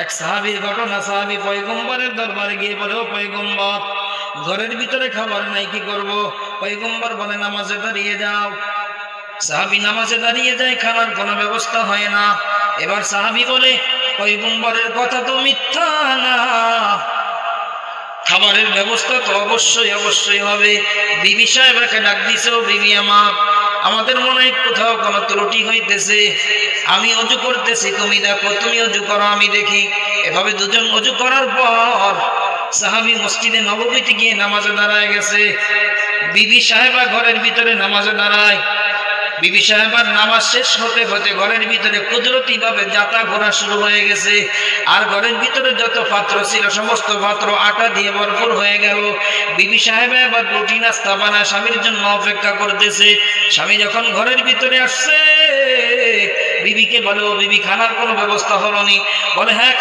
এক সাহাবীর ঘটনা, সাহাবী পয়গম্বরের দরবারে গিয়ে বলে, ও পয়গম্বর, ঘরের ভিতরে খাবার নাই, কি করব? পয়গম্বর বলে, নামাজে দাঁড়িয়ে যাও। সাহাবী নামাজে দাঁড়িয়ে যায়, খানার কোনো ব্যবস্থা হয় না। এবার সাহাবী বলে, পয়গম্বরের কথা তো মিথ্যা না, খাবারের ব্যবস্থা তো অবশ্যই অবশ্যই হবে। বিবি সাহেবাকে ডাক দিছে, ও বিবি আমার, আমাদের মনে হয় কোথাও কোনো ত্রুটি হইতেছে, আমি অজু করতেছি, তুমি দেখো, তুমি অজু করো, আমি দেখি। এভাবে দুজন অজু করার পর সাহাবী মসজিদে নববীতে গিয়ে নামাজে দাঁড়ায় গেছে। বিবি সাহেবা ঘরের ভিতরে নামাজে দাঁড়ায়। বিবি সাহেবার নামাজ শেষ হতে হতে ঘরের ভিতরে কুদরতি ভাবে যাতা ঘোরা শুরু হয়ে গেছে। আর ঘরের ভিতরে যত পাত্র ছিল সমস্ত পাত্র আটা দিয়ে ভরপুর হয়ে গেল। বিবি সাহেব এবার রুটি নাস্তা বানায় স্বামীর জন্য অপেক্ষা করতেছে। স্বামী যখন ঘরের ভিতরে আসছে, বিবিকে বলে, ও বিবি, খানার কোনো ব্যবস্থা হলো নি? বলে, হ্যাঁ।